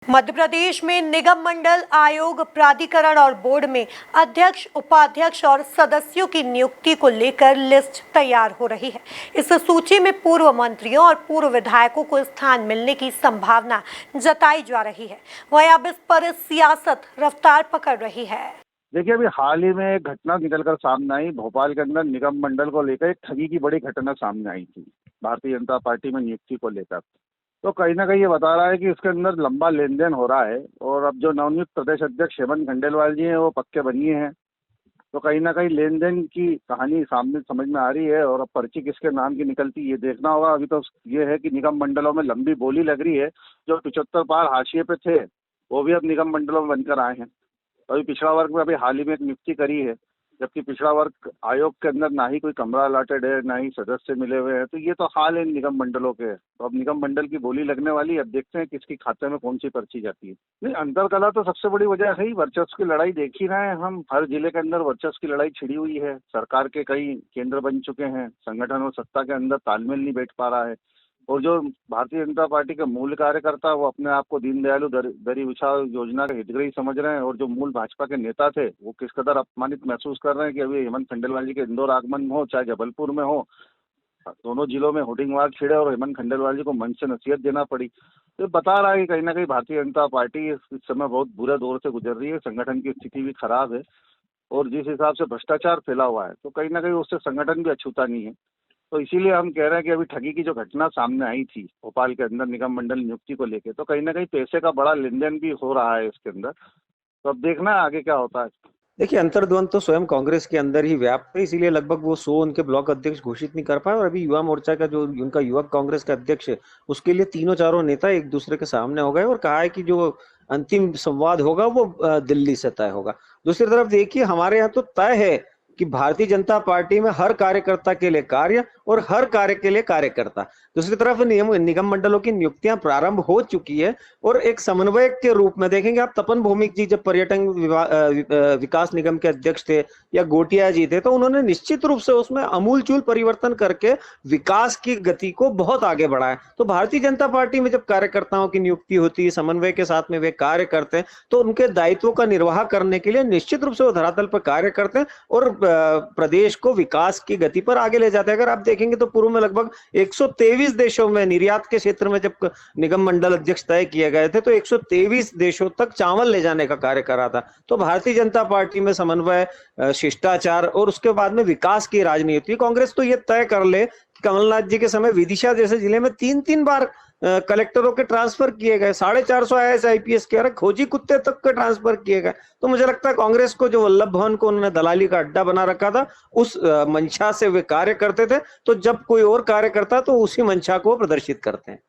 मध्य प्रदेश में निगम मंडल आयोग प्राधिकरण और बोर्ड में अध्यक्ष, उपाध्यक्ष और सदस्यों की नियुक्ति को लेकर लिस्ट तैयार हो रही है। इस सूची में पूर्व मंत्रियों और पूर्व विधायकों को स्थान मिलने की संभावना जताई जा रही है। वहीं अब इस पर सियासत रफ्तार पकड़ रही है। देखिए, अभी हाल ही में एक घटना निकलकर सामने आई। भोपाल के अंदर निगम मंडल को लेकर एक ठगी की बड़ी घटना सामने आई थी, भारतीय जनता पार्टी में नियुक्ति को लेकर। तो कहीं ना कहीं ये बता रहा है कि इसके अंदर लंबा लेन देन हो रहा है और अब जो नवनियुक्त प्रदेश अध्यक्ष हेमंत खंडेलवाल जी हैं वो पक्के बनिए हैं। तो कहीं ना कहीं लेन देन की कहानी सामने समझ में आ रही है और अब पर्ची किसके नाम की निकलती है ये देखना होगा। अभी तो ये है कि निगम मंडलों में लंबी बोली लग रही है। जो 75 पार हाशिए पे थे वो भी अब निगम मंडलों में बनकर आए हैं। अभी पिछड़ा वर्ग में अभी हाल ही में एक नियुक्ति करी है, जबकि पिछड़ा वर्ग आयोग के अंदर ना ही कोई कमरा अलॉटेड है, ना ही सदस्य मिले हुए हैं। तो ये तो हाल है निगम मंडलों के। तो अब निगम मंडल की बोली लगने वाली है। अब देखते हैं किसकी खाते में कौन सी पर्ची जाती है। नहीं, अंतरकला तो सबसे बड़ी वजह है ही वर्चस्व की लड़ाई देख ही रहे हैं हम। हर जिले के अंदर वर्चस्व की लड़ाई छिड़ी हुई है। सरकार के कई केंद्र बन चुके हैं, संगठन और सत्ता के अंदर तालमेल नहीं बैठ पा रहा है। और जो भारतीय जनता पार्टी के मूल कार्यकर्ता वो अपने आप को दीनदयालु दरी बिछाओ योजना का हितग्राही समझ रहे हैं और जो मूल भाजपा के नेता थे वो किस कदर अपमानित महसूस कर रहे हैं कि अभी हेमंत खंडेलवाल जी के इंदौर आगमन हो चाहे जबलपुर में हो, दोनों जिलों में होर्डिंग वार छिड़े और हेमंत खंडेलवाल जी को मंच से नसीहत देना पड़ी। तो बता रहा है कि कहीं ना कहीं भारतीय जनता पार्टी इस समय बहुत बुरे दौर से गुजर रही है। संगठन की स्थिति भी खराब है और जिस हिसाब से भ्रष्टाचार फैला हुआ है तो कहीं ना कहीं उससे संगठन भी अछूता नहीं है। तो इसीलिए हम कह रहे हैं कि अभी ठगी की जो घटना सामने आई थी भोपाल के अंदर निगम मंडल नियुक्ति को लेके, तो कहीं ना कहीं पैसे का बड़ा लेन देन भी हो रहा है इसके अंदर। तो अब देखना है आगे क्या होता है। देखिए, अंतर्द्वंद तो स्वयं कांग्रेस के अंदर ही व्याप्त है, इसीलिए लगभग वो 100 उनके ब्लॉक अध्यक्ष घोषित नहीं कर पाए। और अभी युवा मोर्चा का जो उनका युवक कांग्रेस का अध्यक्ष है उसके लिए तीनों चारों नेता एक दूसरे के सामने हो गए और कहा है कि जो अंतिम संवाद होगा वो दिल्ली से तय होगा। दूसरी तरफ देखिए, हमारे यहाँ तो तय है कि भारतीय जनता पार्टी में हर कार्यकर्ता के लिए कार्य और हर कार्य के लिए कार्यकर्ता। दूसरी तरफ निगम मंडलों की नियुक्तियां प्रारंभ हो चुकी है और एक समन्वयक के रूप में देखेंगे आप, तपन भौमिक जी जब पर्यटन विकास निगम के अध्यक्ष थे या गोटिया जी थे तो उन्होंने निश्चित रूप से उसमें अमूलचूल परिवर्तन करके विकास की गति को बहुत आगे बढ़ाया। तो भारतीय जनता पार्टी में जब कार्यकर्ताओं की नियुक्ति होती है, समन्वय के साथ में वे कार्य करते हैं, तो उनके दायित्वों का निर्वाह करने के लिए निश्चित रूप से वो धरातल पर कार्य करते हैं और प्रदेश को विकास की गति पर आगे ले जाते हैं। अगर आप देखेंगे तो पूर्व में लगभग 123 देशों में निर्यात के क्षेत्र में जब निगम मंडल अध्यक्ष तय किए गए थे तो 123 देशों तक चावल ले जाने का कार्य करा था। तो भारतीय जनता पार्टी में समन्वय, शिष्टाचार और उसके बाद में विकास की राजनीति। कांग्रेस तो ये तय कर ले कि कमलनाथ जी के समय विदिशा जैसे जिले में 3-3 बार कलेक्टरों के ट्रांसफर किए गए, 450 IAS IPS के, अरे खोजी कुत्ते तक के ट्रांसफर किए गए। तो मुझे लगता है कांग्रेस को जो वल्लभ भवन को उन्होंने दलाली का अड्डा बना रखा था उस मंशा से वे कार्य करते थे। तो जब कोई और कार्य करता तो उसी मंशा को प्रदर्शित करते हैं।